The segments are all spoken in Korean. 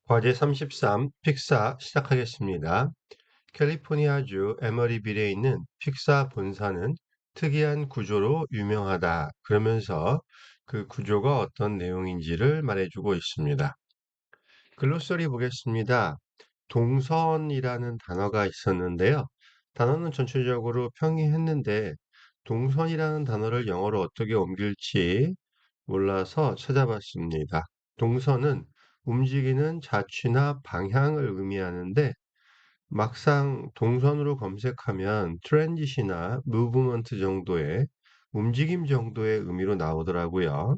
과제 33 픽사 시작하겠습니다. 캘리포니아주 에머리빌에 있는 픽사 본사는 특이한 구조로 유명하다. 그러면서 그 구조가 어떤 내용인지를 말해주고 있습니다. 글로서리 보겠습니다. 동선이라는 단어가 있었는데요. 단어는 전체적으로 평이했는데 동선이라는 단어를 영어로 어떻게 옮길지 몰라서 찾아봤습니다. 동선은 움직이는 자취나 방향을 의미하는데 막상 동선으로 검색하면 트랜짓이나 무브먼트 정도의 움직임 정도의 의미로 나오더라고요.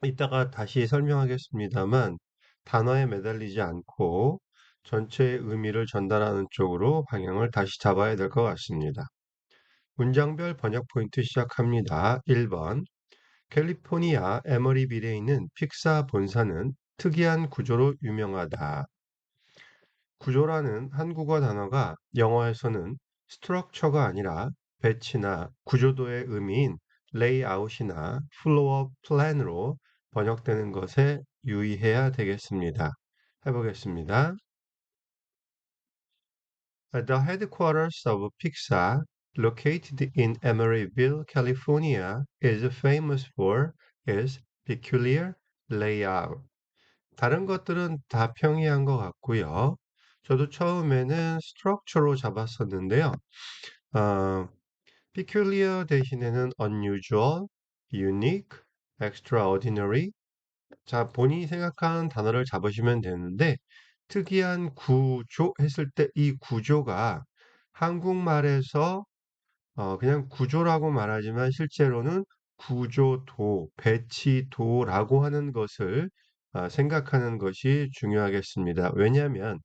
이따가 다시 설명하겠습니다만 단어에 매달리지 않고 전체의 의미를 전달하는 쪽으로 방향을 다시 잡아야 될 것 같습니다. 문장별 번역 포인트 시작합니다. 1번 캘리포니아 에머리빌에 있는 픽사 본사는 특이한 구조로 유명하다. 구조라는 한국어 단어가 영어에서는 스트럭처가 아니라 배치나 구조도의 의미인 레이아웃이나 플로어 플랜으로 번역되는 것에 유의해야 되겠습니다. 해보겠습니다. The headquarters of Pixar, located in Emeryville, California, is famous for its peculiar layout. 다른 것들은 다 평이한 것 같고요. 저도 처음에는 structure로 잡았었는데요. 어, peculiar 대신에는 unusual, unique, extraordinary. 자, 본인이 생각하는 단어를 잡으시면 되는데, 특이한 구조 했을 때 이 구조가 한국말에서 그냥 구조라고 말하지만 실제로는 구조도, 배치도라고 하는 것을 생각하는 것이 중요하겠습니다. 왜냐하면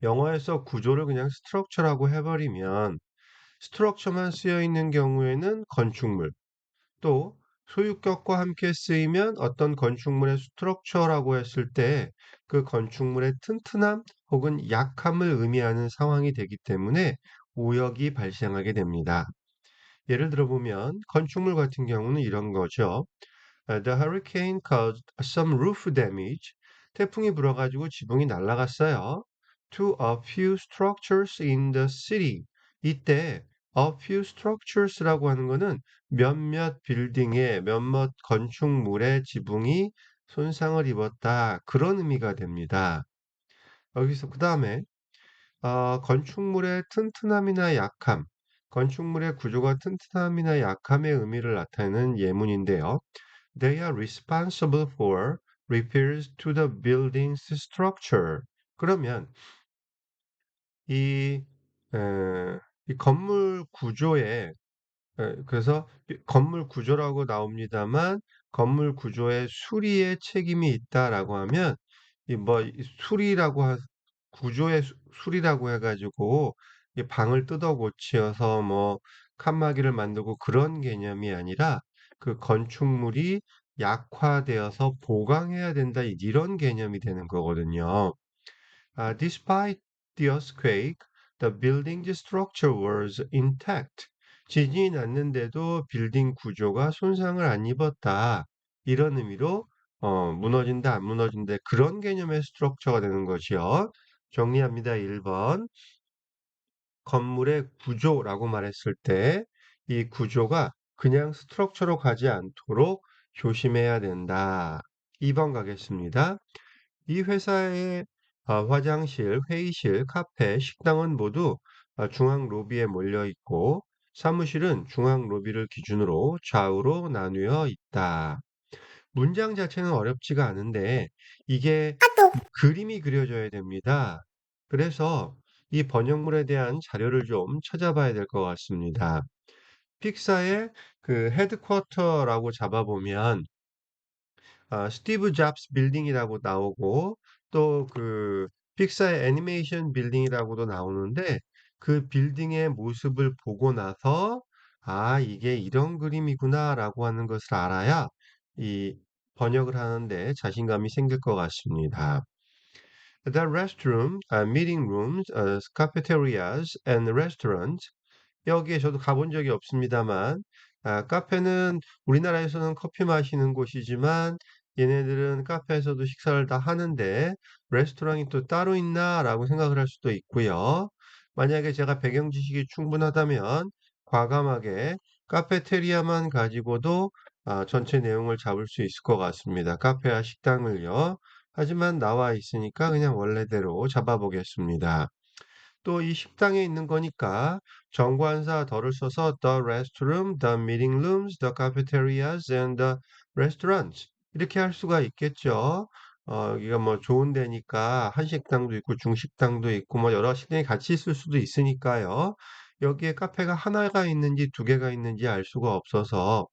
영어에서 구조를 그냥 스트럭처라고 해버리면 스트럭처만 쓰여 있는 경우에는 건축물, 또 소유격과 함께 쓰이면 어떤 건축물의 스트럭처라고 했을 때 그 건축물의 튼튼함 혹은 약함을 의미하는 상황이 되기 때문에 오역이 발생하게 됩니다. 예를 들어보면 건축물 같은 경우는 이런 거죠. The hurricane caused some roof damage. 태풍이 불어가지고 지붕이 날아갔어요. To a few structures in the city. 이때 a few structures라고 하는 거는 몇몇 빌딩의 몇몇 건축물의 지붕이 손상을 입었다. 그런 의미가 됩니다. 여기서 그 다음에 건축물의 튼튼함이나 약함, 건축물의 구조가 튼튼함이나 약함의 의미를 나타내는 예문인데요. They are responsible for repairs to the building's structure. 그러면 이, 이 건물 구조에 그래서 건물 구조라고 나옵니다만 건물 구조의 수리에 책임이 있다라고 하면 이 뭐 수리라고 구조의 수리라고 해가지고 이 방을 뜯어 고쳐서 뭐 칸막이를 만들고 그런 개념이 아니라 그 건축물이 약화되어서 보강해야 된다 이런 개념이 되는 거거든요. Despite the earthquake, the building structure was intact. 지진이 났는데도 빌딩 구조가 손상을 안 입었다. 이런 의미로 무너진다, 안 무너진다. 그런 개념의 스트럭처가 되는 것이요. 정리합니다. 1번. 건물의 구조라고 말했을 때 이 구조가 그냥 스트럭처로 가지 않도록 조심해야 된다. 2번 가겠습니다. 이 회사의 화장실, 회의실, 카페, 식당은 모두 중앙 로비에 몰려 있고 사무실은 중앙 로비를 기준으로 좌우로 나누어 있다. 문장 자체는 어렵지가 않은데 이게 그림이 그려져야 됩니다. 그래서 이 번역물에 대한 자료를 좀 찾아봐야 될 것 같습니다. 픽사의 그 헤드쿼터라고 잡아보면 스티브 잡스 빌딩이라고 나오고 또 그 픽사의 애니메이션 빌딩이라고도 나오는데 그 빌딩의 모습을 보고 나서 아, 이게 이런 그림이구나라고 하는 것을 알아야 이 번역을 하는데 자신감이 생길 것 같습니다. The restroom, meeting rooms, cafeterias and restaurants. 여기에 저도 가본 적이 없습니다만, 카페는 우리나라에서는 커피 마시는 곳이지만 얘네들은 카페에서도 식사를 다 하는데 레스토랑이 또 따로 있나라고 생각을 할 수도 있고요. 만약에 제가 배경 지식이 충분하다면 과감하게 카페테리아만 가지고도 전체 내용을 잡을 수 있을 것 같습니다. 카페와 식당을요. 하지만 나와 있으니까 그냥 원래대로 잡아보겠습니다. 또 이 식당에 있는 거니까 정관사 덜을 써서 the restroom, the meeting rooms, the cafeterias and the restaurants 이렇게 할 수가 있겠죠. 여기가 뭐 좋은 데니까 한식당도 있고 중식당도 있고 뭐 여러 식당이 같이 있을 수도 있으니까요. 여기에 카페가 하나가 있는지 두 개가 있는지 알 수가 없어서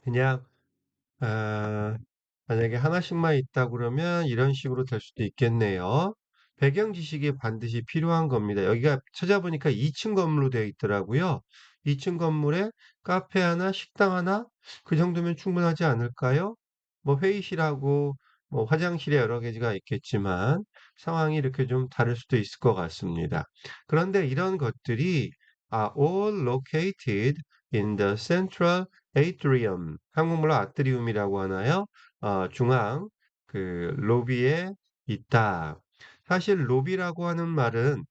그냥 아, 만약에 하나씩만 있다 그러면 이런 식으로 될 수도 있겠네요. 배경 지식이 반드시 필요한 겁니다. 여기가 찾아보니까 2층 건물로 되어 있더라고요. 2층 건물에 카페 하나, 식당 하나, 그 정도면 충분하지 않을까요? 뭐 회의실하고 뭐 화장실에 여러 개가 있겠지만 상황이 이렇게 좀 다를 수도 있을 것 같습니다. 그런데 이런 것들이 all located in the central atrium, 한국말로 아트리움이라고 하나요? 중앙 그 로비에 있다. 사실 로비라고 하는 말은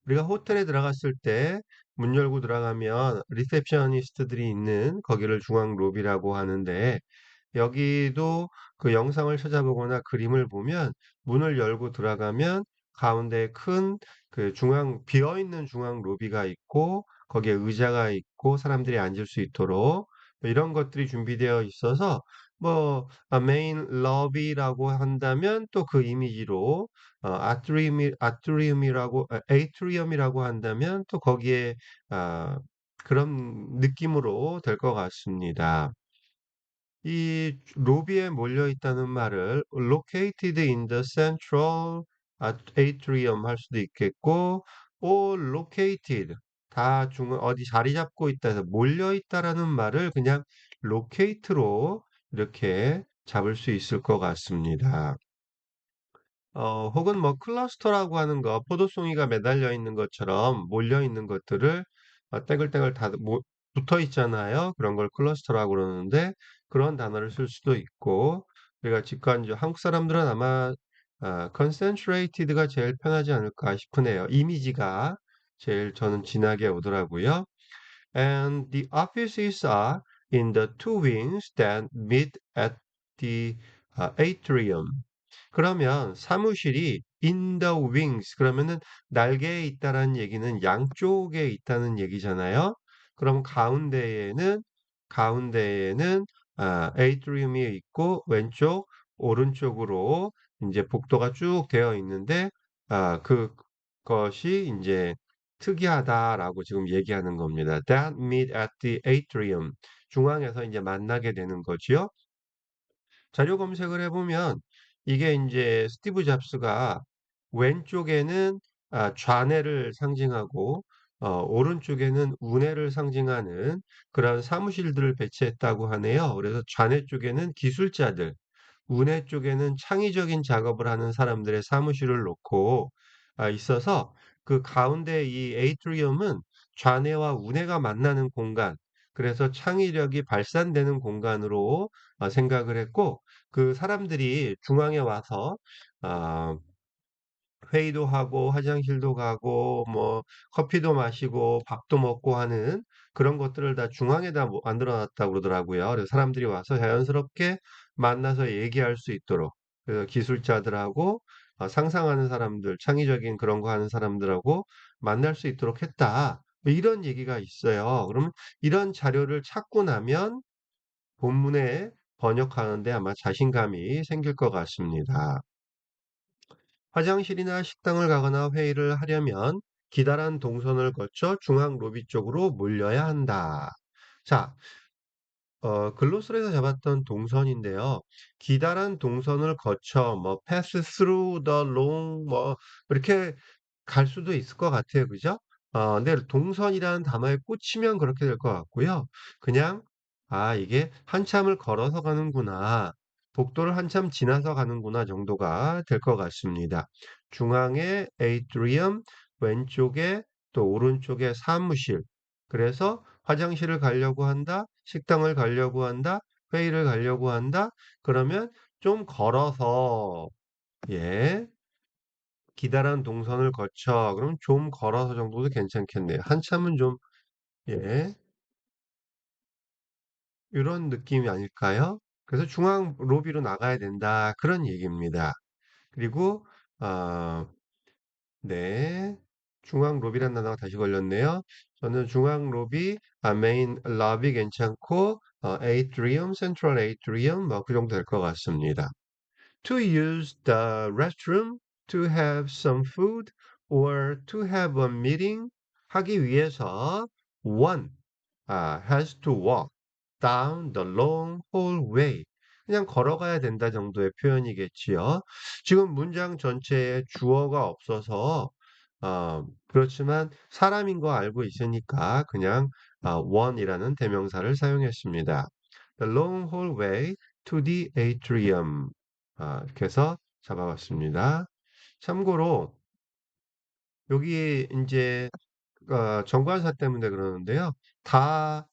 우리가 호텔에 들어갔을 때 문 열고 들어가면 리셉셔니스트들이 있는 거기를 중앙 로비라고 하는데 여기도 그 영상을 찾아보거나 그림을 보면 문을 열고 들어가면 가운데 큰 그 중앙, 비어있는 중앙 로비가 있고 거기에 의자가 있고 사람들이 앉을 수 있도록 뭐 이런 것들이 준비되어 있어서 뭐 메인 러비라고 한다면 또 그 이미지로 아트리움이라고 에이트리움이라고 한다면 또 거기에 아, 그런 느낌으로 될 것 같습니다. 이 로비에 몰려 있다는 말을 located in the central atrium 할 수도 있겠고, or located 다 어디 자리 잡고 있다 해서 몰려 있다라는 말을 그냥 locate로 이렇게 잡을 수 있을 것 같습니다. 혹은 뭐 클러스터라고 하는 거, 포도송이가 매달려 있는 것처럼 몰려 있는 것들을 떼글떼글 다 붙어 있잖아요. 그런 걸 클러스터라고 그러는데 그런 단어를 쓸 수도 있고 우리가 직관적 한국 사람들은 아마 concentrated가 제일 편하지 않을까 싶으네요. 이미지가 제일 저는 진하게 오더라고요. And the offices are in the two wings that meet at the atrium. 그러면 사무실이 in the wings 그러면은 날개에 있다라는 얘기는 양쪽에 있다는 얘기잖아요. 그럼 가운데에는 atrium이 있고 왼쪽 오른쪽으로 이제 복도가 쭉 되어 있는데 그것이 이제 특이하다라고 지금 얘기하는 겁니다. That meet at the atrium 중앙에서 이제 만나게 되는 거지요. 자료 검색을 해보면 이게 이제 스티브 잡스가 왼쪽에는 좌뇌를 상징하고 오른쪽에는 우뇌를 상징하는 그런 사무실들을 배치했다고 하네요. 그래서 좌뇌 쪽에는 기술자들, 우뇌 쪽에는 창의적인 작업을 하는 사람들의 사무실을 놓고 있어서 그 가운데 이 에이트리움은 좌뇌와 우뇌가 만나는 공간, 그래서 창의력이 발산되는 공간으로 생각을 했고 그 사람들이 중앙에 와서 아, 회의도 하고 화장실도 가고 뭐 커피도 마시고 밥도 먹고 하는 그런 것들을 다 중앙에다 만들어 놨다고 그러더라고요. 그래서 사람들이 와서 자연스럽게 만나서 얘기할 수 있도록 그래서 기술자들하고 상상하는 사람들, 창의적인 그런 거 하는 사람들하고 만날 수 있도록 했다. 뭐 이런 얘기가 있어요. 그러면 이런 자료를 찾고 나면 본문에 번역하는데 아마 자신감이 생길 것 같습니다. 화장실이나 식당을 가거나 회의를 하려면 기다란 동선을 거쳐 중앙 로비 쪽으로 몰려야 한다. 자, 글로스에서 잡았던 동선인데요. 기다란 동선을 거쳐 뭐 pass through the long 뭐 이렇게 갈 수도 있을 것 같아요. 그죠? 근데 동선이라는 단어에 꽂히면 그렇게 될 것 같고요. 그냥 이게 한참을 걸어서 가는구나. 복도를 한참 지나서 가는구나 정도가 될 것 같습니다. 중앙에 에이트리엄, 왼쪽에 또 오른쪽에 사무실. 그래서 화장실을 가려고 한다, 식당을 가려고 한다, 회의를 가려고 한다? 그러면 좀 걸어서, 예, 기다란 동선을 거쳐. 그럼 좀 걸어서 정도도 괜찮겠네요. 한참은 좀, 예, 이런 느낌이 아닐까요? 그래서 중앙 로비로 나가야 된다. 그런 얘기입니다. 그리고, 아, 네. 중앙 로비란 단어가 다시 걸렸네요. 저는 중앙 로비, 메인 러비 괜찮고, 에이트리움, 센트럴 에이트리움, 뭐 그 정도 될 것 같습니다. To use the restroom, to have some food, or to have a meeting 하기 위해서 one has to walk down the long hallway. 그냥 걸어가야 된다 정도의 표현이겠지요. 지금 문장 전체에 주어가 없어서 그렇지만 사람인 거 알고 있으니까 그냥 one이라는 대명사를 사용했습니다. The long hallway to the atrium. 이렇게 해서 잡아봤습니다. 참고로 여기 이제 정관사 때문에 그러는데요. 다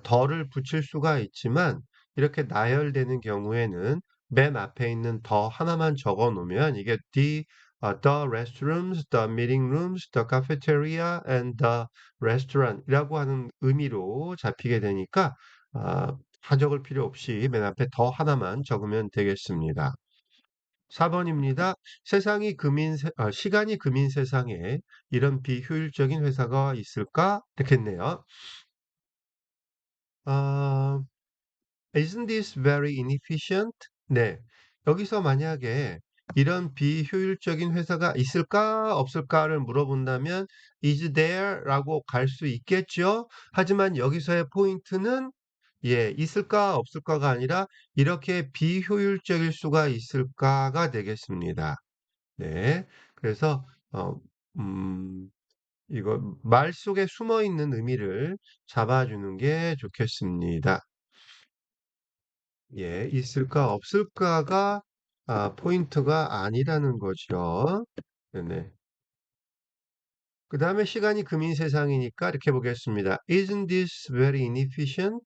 덜을 붙일 수가 있지만 이렇게 나열되는 경우에는 맨 앞에 있는 더 하나만 적어 놓으면 이게 the restrooms, the meeting rooms, the cafeteria and the restaurant이라고 하는 의미로 잡히게 되니까 다 적을 필요 없이 맨 앞에 더 하나만 적으면 되겠습니다. 4번입니다. 시간이 금인 세상에 이런 비효율적인 회사가 있을까? 이렇게 했네요. 아, Isn't this very inefficient? 네. 여기서 만약에 이런 비효율적인 회사가 있을까 없을까를 물어본다면 is there라고 갈 수 있겠죠. 하지만 여기서의 포인트는 있을까 없을까가 아니라 이렇게 비효율적일 수가 있을까가 되겠습니다. 네. 그래서 어, 음, 이거 말 속에 숨어 있는 의미를 잡아주는 게 좋겠습니다. 예, 있을까 없을까가 포인트가 아니라는 거죠. 네네. 그 다음에 시간이 금인 세상이니까 이렇게 보겠습니다. Isn't this very inefficient?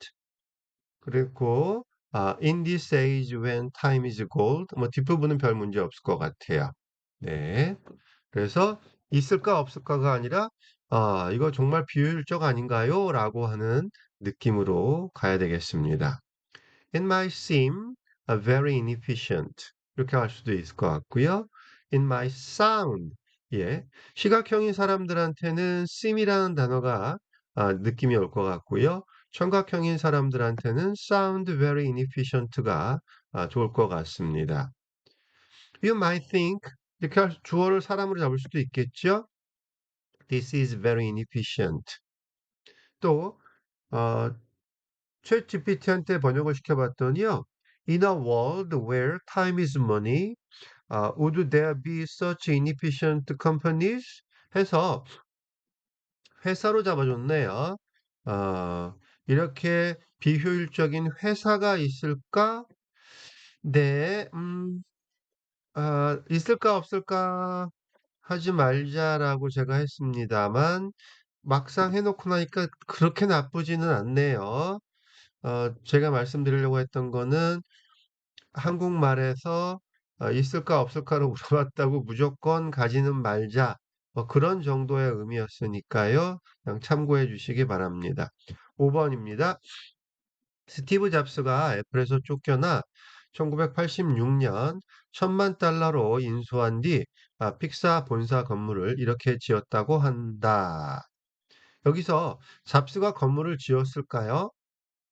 그리고 in this age when time is gold. 뭐 뒷부분은 별 문제 없을 것 같아요. 네. 그래서 있을까 없을까가 아니라 이거 정말 비효율적 아닌가요? 라고 하는 느낌으로 가야 되겠습니다. It might seem very inefficient. 이렇게 할 수도 있을 것 같고요. It might sound. 예. 시각형인 사람들한테는 seem이라는 단어가 느낌이 올 것 같고요. 청각형인 사람들한테는 sound very inefficient가 좋을 것 같습니다. You might think 이렇게 주어를 사람으로 잡을 수도 있겠죠. This is very inefficient. 또 어, 챗 GPT한테 번역을 시켜봤더니요. In a world where time is money, would there be such inefficient companies? 해서 회사로 잡아줬네요. 이렇게 비효율적인 회사가 있을까? 네, 있을까 없을까 하지 말자라고 제가 했습니다만 막상 해놓고 나니까 그렇게 나쁘지는 않네요. 제가 말씀드리려고 했던 거는 한국말에서 있을까 없을까를 물어봤다고 무조건 가지는 말자. 뭐 그런 정도의 의미였으니까요. 그냥 참고해 주시기 바랍니다. 5번입니다. 스티브 잡스가 애플에서 쫓겨나 1986년 1000만 달러로 인수한 뒤 픽사 본사 건물을 이렇게 지었다고 한다. 여기서 잡스가 건물을 지었을까요?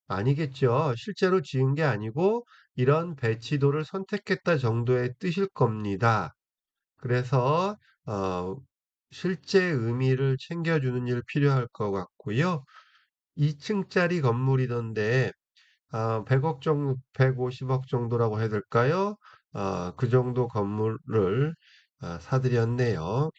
아니겠죠. 실제로 지은 게 아니고 이런 배치도를 선택했다 정도의 뜻일 겁니다. 그래서 어, 실제 의미를 챙겨주는 일 필요할 것 같고요. 2층짜리 건물이던데 100억 정도, 150억 정도라고 해야 될까요? 그 정도 건물을 사들였네요.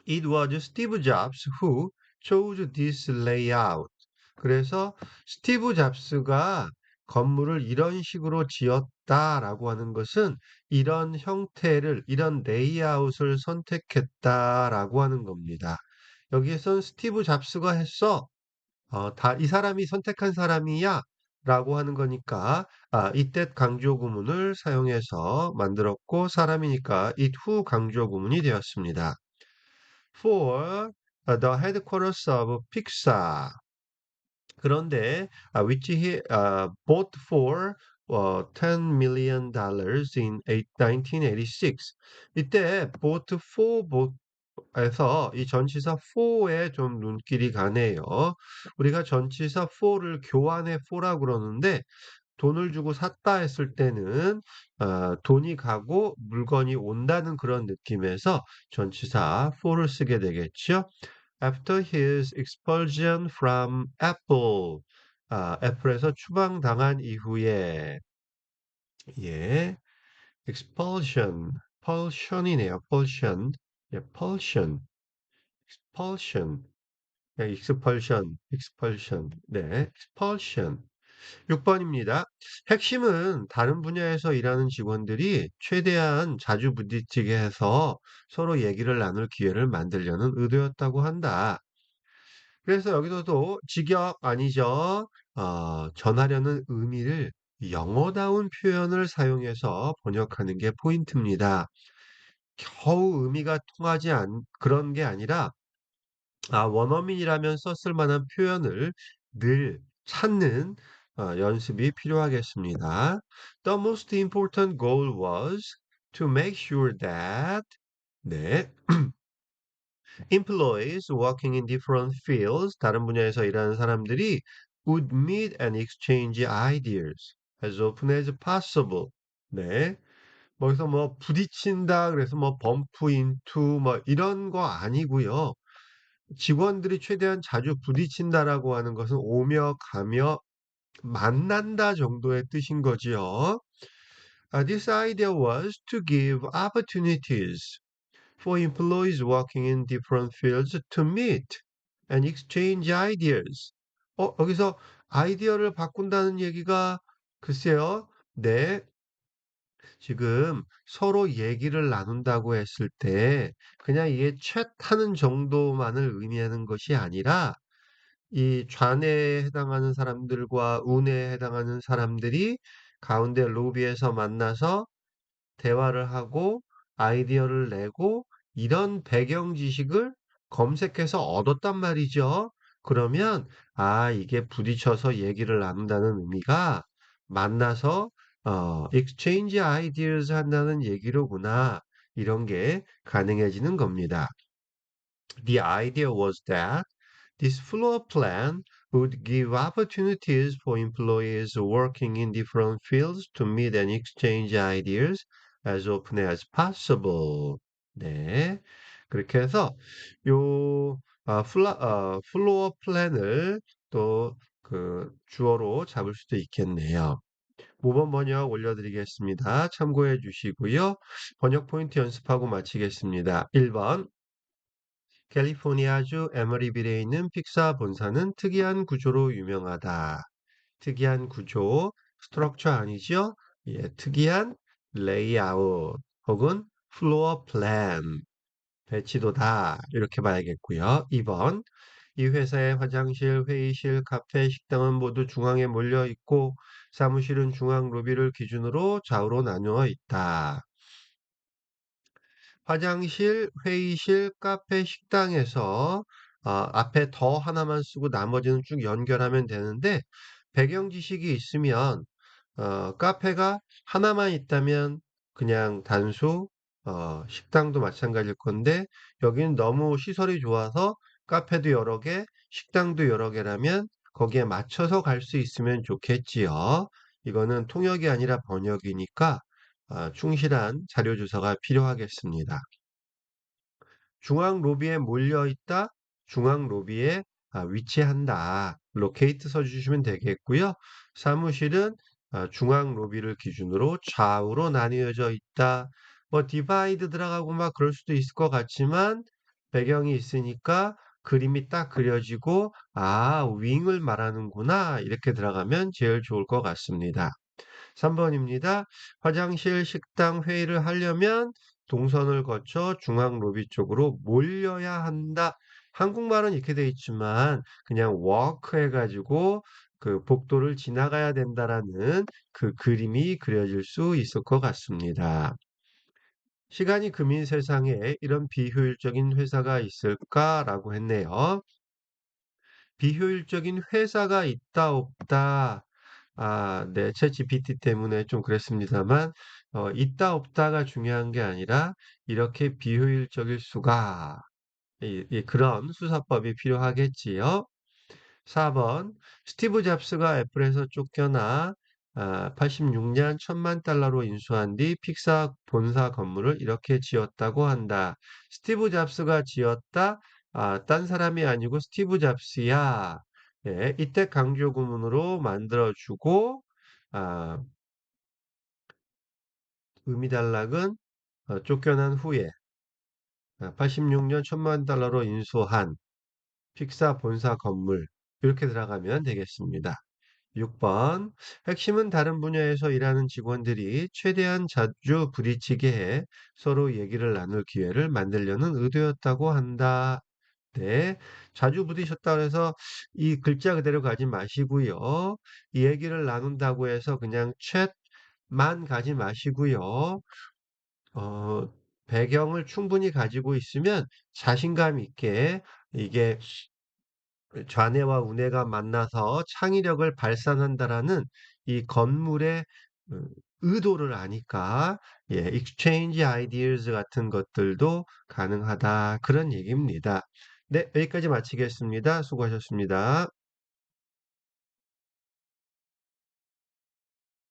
It was Steve Jobs who chose this layout. 그래서 스티브 잡스가 건물을 이런 식으로 지었다라고 하는 것은 이런 형태를, 이런 레이아웃을 선택했다라고 하는 겁니다. 여기에선 스티브 잡스가 했어. 이 사람이 선택한 사람이야. 라고 하는 거니까 이때 강조 구문을 사용해서 만들었고 사람이니까 it who 강조 구문이 되었습니다. For the headquarters of Pixar. 그런데 which he bought for $10 million in 1986. 이때 bought for 에서 이 전치사 for에 좀 눈길이 가네요. 우리가 전치사 for를 교환의 for라고 그러는데 돈을 주고 샀다 했을 때는 돈이 가고 물건이 온다는 그런 느낌에서 전치사 for를 쓰게 되겠죠. After his expulsion from Apple, 애플에서 추방당한 이후에 예, expulsion, expulsion이네요. expulsion, 예, expulsion, expulsion, expulsion, expulsion, 네, expulsion. 6번입니다. 핵심은 다른 분야에서 일하는 직원들이 최대한 자주 부딪히게 해서 서로 얘기를 나눌 기회를 만들려는 의도였다고 한다. 그래서 여기서도 직역 아니죠. 전하려는 의미를 영어다운 표현을 사용해서 번역하는 게 포인트입니다. 겨우 의미가 통하지 그런 게 아니라 원어민이라면 썼을 만한 표현을 늘 찾는 연습이 필요하겠습니다. The most important goal was to make sure that 네, employees working in different fields, 다른 분야에서 일하는 사람들이 would meet and exchange ideas as often as possible. 네. 거기서 뭐 부딪힌다 그래서 뭐 bump into 뭐 이런 거 아니고요. 직원들이 최대한 자주 부딪힌다라고 하는 것은 오며 가며 만난다 정도의 뜻인 거지요. This idea was to give opportunities for employees working in different fields to meet and exchange ideas. 여기서 아이디어를 바꾼다는 얘기가 글쎄요. 네. 지금 서로 얘기를 나눈다고 했을 때 그냥 이게 chat하는 정도만을 의미하는 것이 아니라 이 좌뇌에 해당하는 사람들과 우뇌에 해당하는 사람들이 가운데 로비에서 만나서 대화를 하고 아이디어를 내고 이런 배경 지식을 검색해서 얻었단 말이죠. 그러면 이게 부딪혀서 얘기를 나눈다는 의미가 만나서 exchange ideas 한다는 얘기로구나. 이런 게 가능해지는 겁니다. The idea was that this floor plan would give opportunities for employees working in different fields to meet and exchange ideas as often as possible. 네. 그렇게 해서 요 플로어 플랜을 또 그 주어로 잡을 수도 있겠네요. 모범 번역 올려드리겠습니다. 참고해 주시고요. 번역 포인트 연습하고 마치겠습니다. 1번 캘리포니아주 에머리빌에 있는 픽사 본사는 특이한 구조로 유명하다. 특이한 구조, 스트럭처 아니죠? 예, 특이한 레이아웃 혹은 플로어 플랜, 배치도다. 이렇게 봐야겠고요. 2번, 이 회사의 화장실, 회의실, 카페, 식당은 모두 중앙에 몰려 있고 사무실은 중앙 로비를 기준으로 좌우로 나누어 있다. 화장실, 회의실, 카페, 식당에서 앞에 더 하나만 쓰고 나머지는 쭉 연결하면 되는데 배경 지식이 있으면 카페가 하나만 있다면 그냥 단수, 식당도 마찬가지일 건데 여기는 너무 시설이 좋아서 카페도 여러 개, 식당도 여러 개라면 거기에 맞춰서 갈 수 있으면 좋겠지요. 이거는 통역이 아니라 번역이니까 충실한 자료 주소가 필요하겠습니다. 중앙 로비에 몰려 있다. 중앙 로비에 위치한다. locate 써주시면 되겠고요. 사무실은 중앙 로비를 기준으로 좌우로 나뉘어져 있다. 뭐 divide 들어가고 막 그럴 수도 있을 것 같지만 배경이 있으니까 그림이 딱 그려지고 윙을 말하는구나 이렇게 들어가면 제일 좋을 것 같습니다. 3번입니다. 화장실, 식당, 회의를 하려면 동선을 거쳐 중앙 로비 쪽으로 몰려야 한다. 한국말은 이렇게 돼 있지만 그냥 walk 해가지고 그 복도를 지나가야 된다라는 그 그림이 그려질 수 있을 것 같습니다. 시간이 금인 세상에 이런 비효율적인 회사가 있을까라고 했네요. 비효율적인 회사가 있다 없다. 네. 챗GPT 때문에 좀 그랬습니다만 있다 없다가 중요한 게 아니라 이렇게 비효율적일 수가 그런 수사법이 필요하겠지요. 4번 스티브 잡스가 애플에서 쫓겨나 86년 1,000만 달러로 인수한 뒤 픽사 본사 건물을 이렇게 지었다고 한다. 스티브 잡스가 지었다? 딴 사람이 아니고 스티브 잡스야. 예, 이때 강조 구문으로 만들어주고 아, 의미단락은 쫓겨난 후에 86년 1,000만 달러로 인수한 픽사 본사 건물 이렇게 들어가면 되겠습니다. 6번 핵심은 다른 분야에서 일하는 직원들이 최대한 자주 부딪히게 해 서로 얘기를 나눌 기회를 만들려는 의도였다고 한다. 네, 자주 부딪혔다 그래서 이 글자 그대로 가지 마시고요. 이 얘기를 나눈다고 해서 그냥 챗만 가지 마시고요. 어, 배경을 충분히 가지고 있으면 자신감 있게 이게 좌뇌와 우뇌가 만나서 창의력을 발산한다라는 이 건물의 어, 의도를 아니까 exchange ideas 같은 것들도 가능하다 그런 얘기입니다. 네, 여기까지 마치겠습니다. 수고하셨습니다.